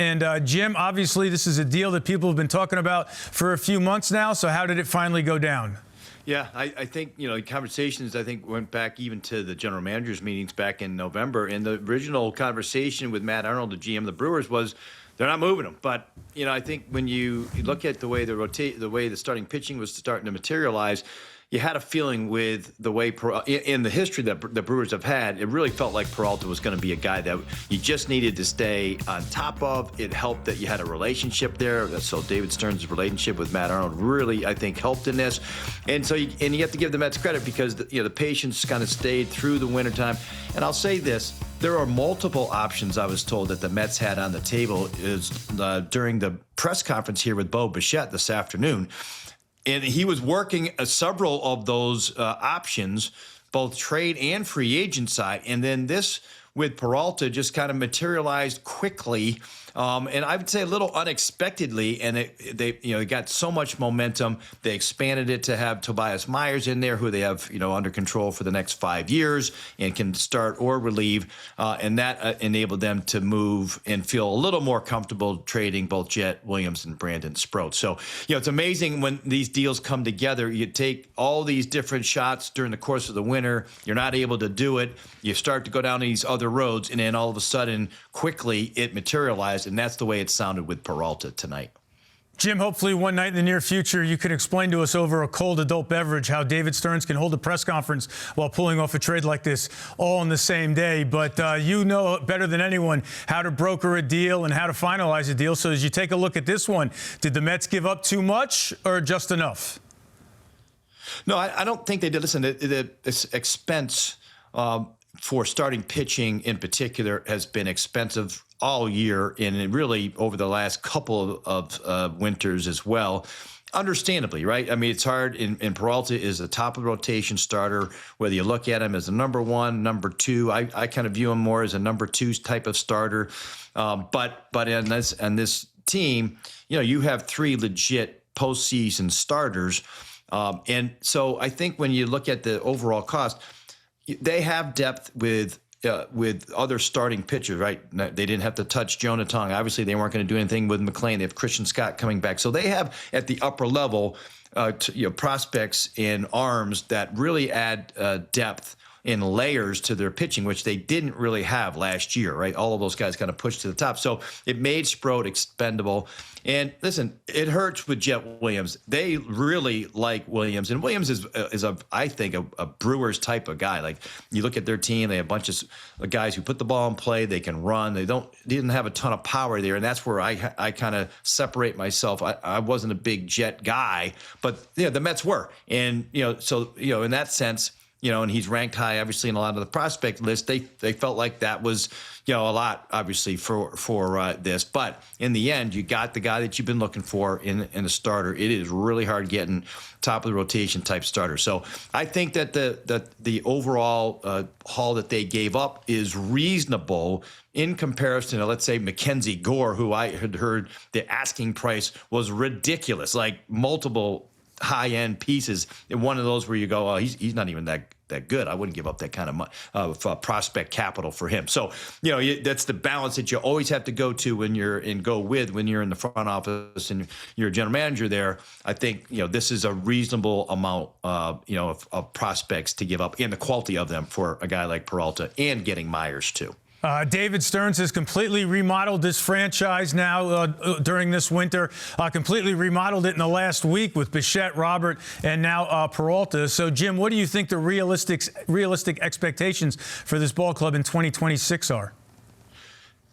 And Jim, obviously this is a deal that people have been talking about for a few months now. So how did it finally go down? Yeah, I think, conversations, I think, went back even to the general managers meetings back in November. And the original conversation with Matt Arnold, the GM of the Brewers, was they're not moving him. But, I think when you look at the way the starting pitching was starting to materialize, you had a feeling with the way in the history that the Brewers have had, it really felt like Peralta was going to be a guy that you just needed to stay on top of. It helped that you had a relationship there. So David Stearns' relationship with Matt Arnold really, I think, helped in this. And so you have to give the Mets credit because the patience kind of stayed through the wintertime. And I'll say this. There are multiple options, I was told, that the Mets had on the table during the press conference here with Bo Bichette this afternoon. And he was working several of those options, both trade and free agent side. And then this with Peralta just kind of materialized quickly. And I would say a little unexpectedly, and they got so much momentum. They expanded it to have Tobias Myers in there, who they have under control for the next 5 years and can start or relieve, and that enabled them to move and feel a little more comfortable trading both Jet Williams and Brandon Sproat. So it's amazing when these deals come together. You take all these different shots during the course of the winter. You're not able to do it. You start to go down these other roads, and then all of a sudden, quickly it materialized. And that's the way it sounded with Peralta tonight. Jim, hopefully one night in the near future, you can explain to us over a cold adult beverage how David Stearns can hold a press conference while pulling off a trade like this all on the same day. But you know better than anyone how to broker a deal and how to finalize a deal. So as you take a look at this one, did the Mets give up too much or just enough? No, I don't think they did. Listen, the expense for starting pitching in particular has been expensive all year, and really over the last couple of winters as well. Understandably, right? I mean, it's hard. And Peralta is a top of the rotation starter, whether you look at him as a number one, number two. I kind of view him more as a number two type of starter. But in this team, you have three legit postseason starters. And so I think when you look at the overall cost, they have depth with other starting pitchers, right? They didn't have to touch Jonah Tong. Obviously, they weren't going to do anything with McLean. They have Christian Scott coming back. So they have, at the upper level, prospects and arms that really add depth in layers to their pitching, which they didn't really have last year, right? All of those guys kind of pushed to the top. So it made Sproat expendable. And listen, it hurts with Jet Williams. They really like Williams. And Williams is I think, a Brewers type of guy. Like, you look at their team, they have a bunch of guys who put the ball in play. They can run. They didn't have a ton of power there. And that's where I kind of separate myself. I wasn't a big Jet guy, but the Mets were. And, so, in that sense, and he's ranked high, obviously, in a lot of the prospect list. They felt like that was, a lot, obviously, for this. But in the end, you got the guy that you've been looking for in a starter. It is really hard getting top of the rotation type starter. So I think that the overall haul that they gave up is reasonable in comparison to, let's say, Mackenzie Gore, who I had heard the asking price was ridiculous, like multiple high-end pieces, and one of those where you go, oh, he's not even that good. I wouldn't give up that kind of prospect capital for him. So, that's the balance that you always have to go to when you're in the front office and you're a general manager there. I think, this is a reasonable amount, of prospects to give up, and the quality of them for a guy like Peralta, and getting Myers too. David Stearns has completely remodeled this franchise now during this winter, completely remodeled it in the last week with Bichette, Robert, and now Peralta. So, Jim, what do you think the realistic expectations for this ball club in 2026 are?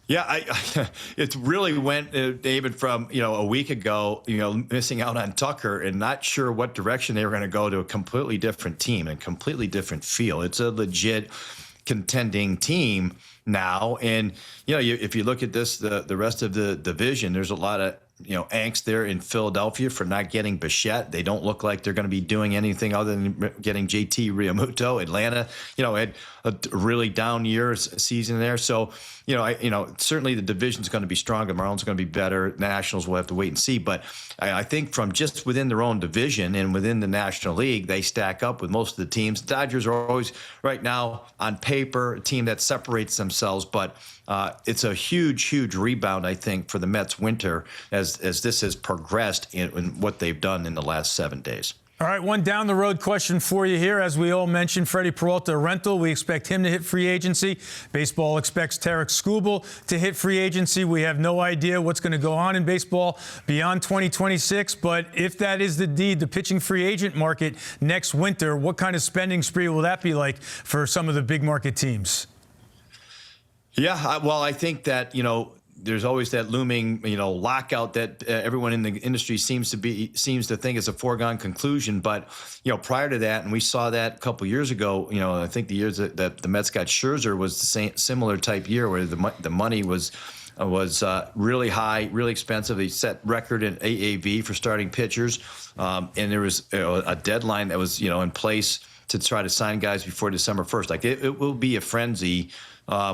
Yeah, it really went, David, from, a week ago, missing out on Tucker and not sure what direction they were going to go, to a completely different team and completely different feel. It's a legit contending team now. And, if you look at this, the rest of the division, there's a lot of, angst there in Philadelphia for not getting Bichette. They don't look like they're going to be doing anything other than getting JT Realmuto. Atlanta, had a really down season there. So, certainly the division's going to be stronger. Marlins going to be better. Nationals, we'll have to wait and see. But I think from just within their own division and within the National League, they stack up with most of the teams. The Dodgers are always, right now, on paper, a team that separates themselves themselves. But it's a huge rebound, I think, for the Mets winter as this has progressed in what they've done in the last 7 days. All right, one down the road question for you here. As we all mentioned, Freddy Peralta, a rental. We expect him to hit free agency. Baseball expects Tarek Skubal to hit free agency. We have no idea what's going to go on in baseball beyond 2026. But if that is indeed the pitching free agent market next winter, what kind of spending spree will that be like for some of the big market teams? Yeah, well, I think that, there's always that looming, lockout that everyone in the industry seems to think is a foregone conclusion. But, prior to that, and we saw that a couple years ago, I think the years that the Mets got Scherzer was the same similar type year where the money was really high, really expensive. They set record in AAV for starting pitchers, and there was a deadline that was in place to try to sign guys before December 1st. Like it will be a frenzy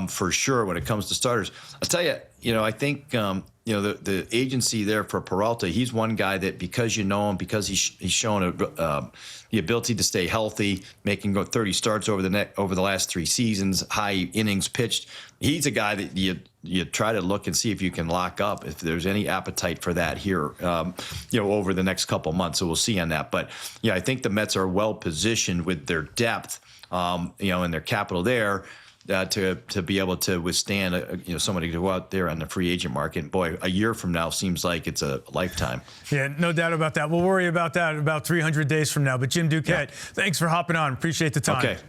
for sure when it comes to starters. I'll tell you, I think the agency there for Peralta, he's one guy that because you know him, because he's shown the ability to stay healthy, making 30 starts over the last 3 seasons, high innings pitched. He's a guy that you try to look and see if you can lock up if there's any appetite for that here, over the next couple months. So we'll see on that. But I think the Mets are well positioned with their depth, and their capital there. To be able to withstand somebody to go out there on the free agent market. And boy, a year from now seems like it's a lifetime. Yeah, no doubt about that. We'll worry about that about 300 days from now. But Jim Duquette, thanks for hopping on. Appreciate the time. Okay.